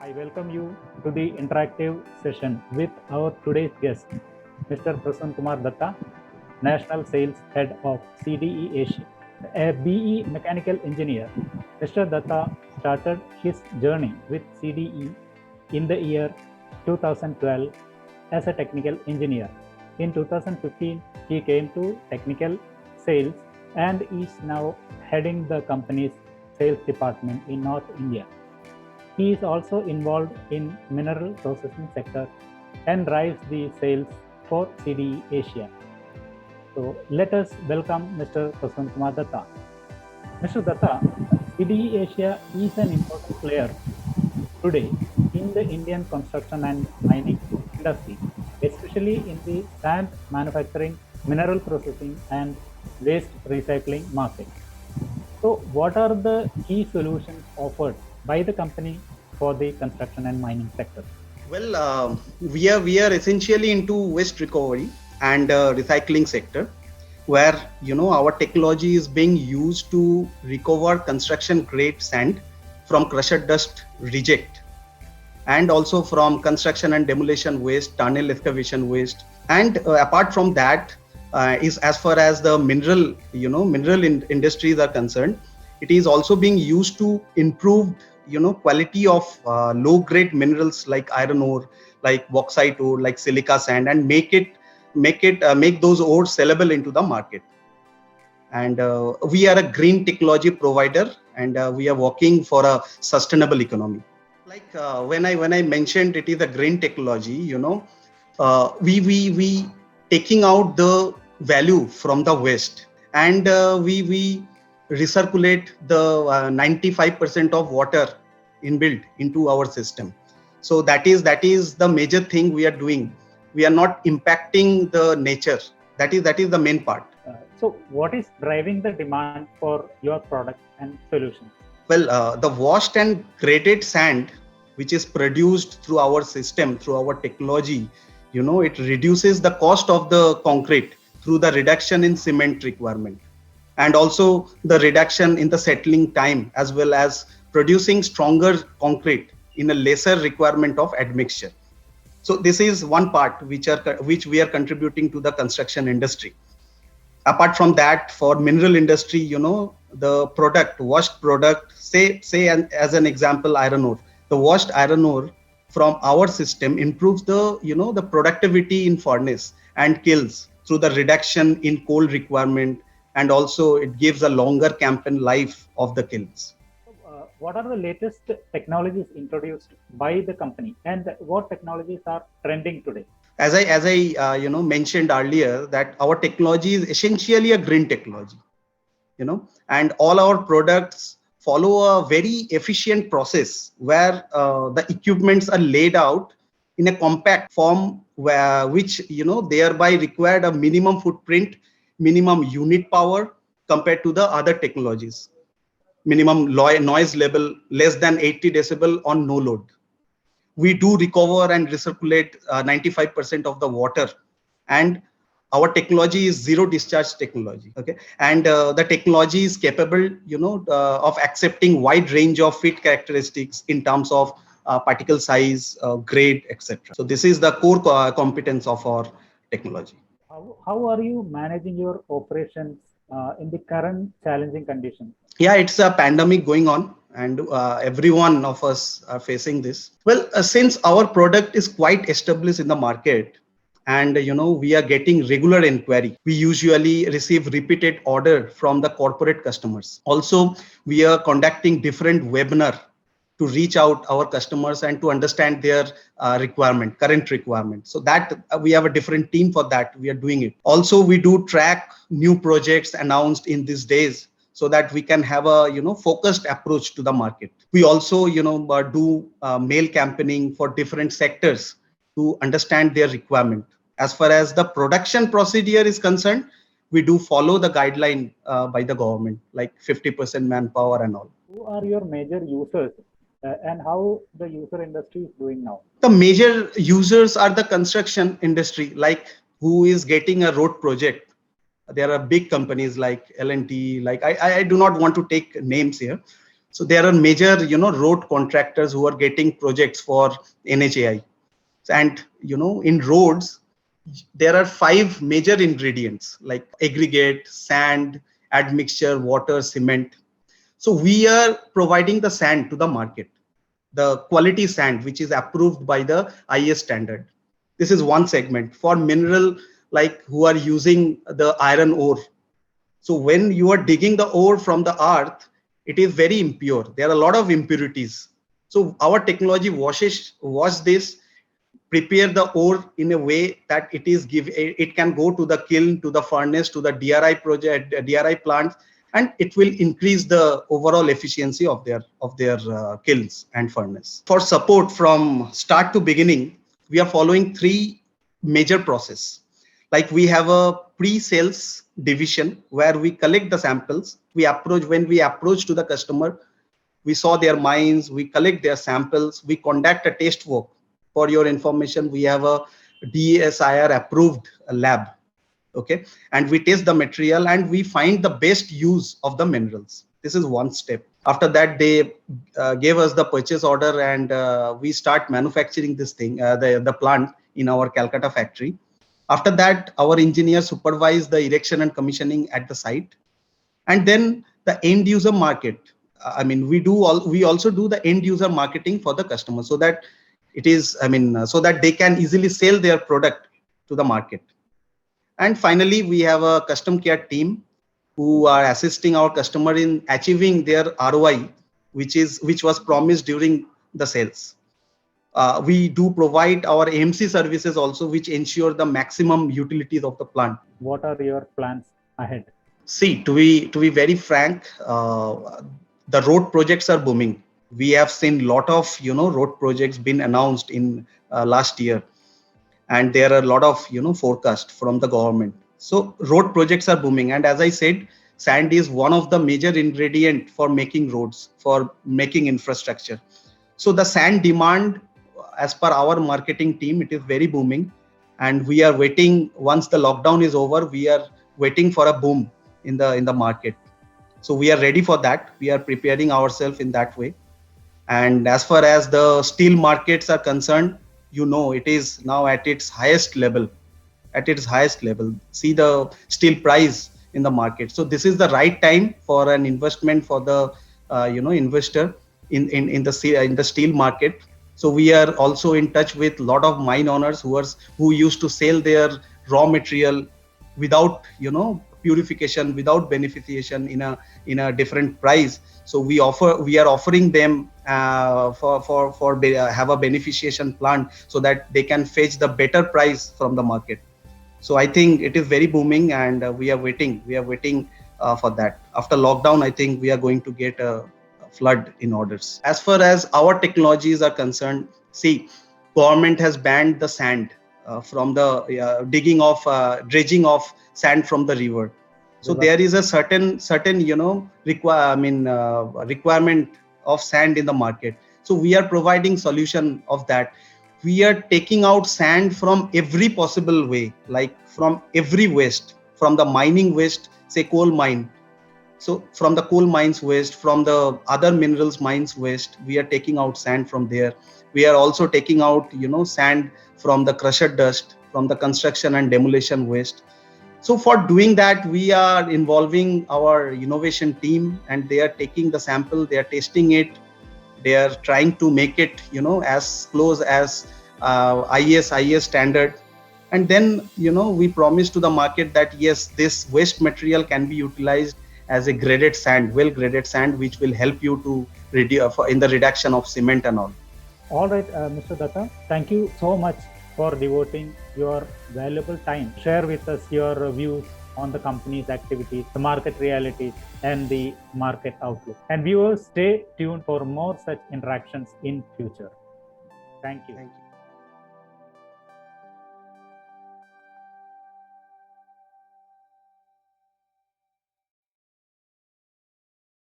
I welcome you to the interactive session with our today's guest, Mr. Prasann Kumar Datta, National Sales Head of CDE Asia. A BE mechanical engineer, Mr. Datta started his journey with CDE in the year 2012 as a technical engineer. In 2015, he came to technical sales and is now heading the company's sales department in North India. He is also involved in mineral processing sector and drives the sales for CDE Asia. So let us welcome Mr. Prasann Kumar Datta. Mr. Datta, CDE Asia is an important player today in the Indian construction and mining industry, especially in the sand manufacturing, mineral processing, and waste recycling market. So, what are the key solutions offered by the company for the construction and mining sector? Well, we are essentially into waste recovery and recycling sector, where our technology is being used to recover construction grade sand from crusher dust reject, and also from construction and demolition waste, tunnel excavation waste, and apart from that, is as far as the mineral industries are concerned, it is also being used to improve quality of low grade minerals like iron ore, like bauxite ore, like silica sand, and make those ores sellable into the market. And we are a green technology provider, and we are working for a sustainable economy. Like when I mentioned it is a green technology, we taking out the value from the waste, and we recirculate the 95% of water inbuilt into our system. So that is the major thing we are doing. We are not impacting the nature. That is the main part. So, what is driving the demand for your product and solutions? Well, the washed and graded sand, which is produced through our system, through our technology, it reduces the cost of the concrete through the reduction in cement requirement, and also the reduction in the settling time, as well as producing stronger concrete in a lesser requirement of admixture. So this is one part which we are contributing to the construction industry. Apart from that, for mineral industry, the product, washed product, say as an example, iron ore. The washed iron ore from our system improves the productivity in furnace and kilns through the reduction in coal requirement, and also it gives a longer campaign life of the kilns. What are the latest technologies introduced by the company, and what technologies are trending today? As I mentioned earlier, that our technology is essentially a green technology, and all our products follow a very efficient process where the equipments are laid out in a compact form, which thereby required a minimum footprint, minimum unit power compared to the other technologies, minimum noise level less than 80 decibel on no load. We do recover and recirculate 95% of the water, and our technology is zero discharge technology. Okay, and the technology is capable of accepting wide range of fit characteristics in terms of particle size, grade, etc. So this is the core competence of our technology. How are you managing your operations in the current challenging conditions? Yeah, it's a pandemic going on, and every one of us are facing this. Well, since our product is quite established in the market, and we are getting regular inquiry, we usually receive repeated order from the corporate customers. Also, we are conducting different webinar to reach out our customers and to understand their current requirement. So that we have a different team for that. We are doing it. Also, we do track new projects announced in these days, so that we can have a focused approach to the market. We also do mail campaigning for different sectors to understand their requirement. As far as the production procedure is concerned, we do follow the guideline by the government, like 50% manpower and all. Who are your major users, and how the user industry is doing now? The major users are the construction industry, like who is getting a road project. There are big companies like L&T, like I do not want to take names here. So there are major, road contractors who are getting projects for NHAI. And, in roads, there are 5 major ingredients like aggregate, sand, admixture, water, cement. So we are providing the sand to the market, the quality sand, which is approved by the IS standard. This is one segment. For mineral, like who are using the iron ore. So when you are digging the ore from the earth, it is very impure. There are a lot of impurities. So our technology wash this, prepare the ore in a way that it can go to the kiln, to the furnace, to the DRI plants, and it will increase the overall efficiency of their kilns and furnace. For support from start to beginning, we are following 3 major process. Like we have a pre-sales division where we collect the samples. When we approach to the customer, we saw their mines, we collect their samples, we conduct a test work. For your information, we have a DSIR approved lab. Okay, and we test the material and we find the best use of the minerals. This is one step. After that, they gave us the purchase order, and we start manufacturing this thing, the plant in our Calcutta factory. After that, our engineers supervise the erection and commissioning at the site, and then the end user market. We also do the end user marketing for the customer, so that so that they can easily sell their product to the market. And finally, we have a custom care team who are assisting our customer in achieving their ROI, which was promised during the sales. We do provide our AMC services also, which ensure the maximum utilities of the plant. What are your plans ahead? See, to be very frank, the road projects are booming. We have seen lot of road projects been announced in last year, and there are a lot of forecast from the government. So road projects are booming, and as I said, sand is one of the major ingredient for making roads, for making infrastructure. So the sand demand, as per our marketing team, it is very booming, and we are waiting. Once the lockdown is over, we are waiting for a boom in the market. So we are ready for that. We are preparing ourselves in that way. And as far as the steel markets are concerned, it is now at its highest level. See the steel price in the market. So this is the right time for an investment for the investor in the steel market. So we are also in touch with a lot of mine owners who used to sell their raw material without purification, without beneficiation in a different price. So we are offering them have a beneficiation plant so that they can fetch the better price from the market. So I think it is very booming, and we are waiting for that. After lockdown, I think we are going to get a flood in orders. As far as our technologies are concerned, see, government has banned the sand from the dredging of sand from the river. So there is a certain requirement of sand in the market. So we are providing solution of that. We are taking out sand from every possible way, like from every waste, from the mining waste, say coal mine. So from the coal mines waste, from the other minerals mines waste, we are taking out sand from there. We are also taking out sand from the crusher dust, from the construction and demolition waste. So for doing that, we are involving our innovation team, and they are taking the sample, they are testing it, they are trying to make it as close as IS standard. And then we promise to the market that yes, this waste material can be utilized as a graded sand, well graded sand, which will help you to reduce in the reduction of cement and all. All right, Mr. Datta, thank you so much for devoting your valuable time. Share with us your views on the company's activities, the market realities, and the market outlook. And viewers, stay tuned for more such interactions in future. Thank you. Thank you.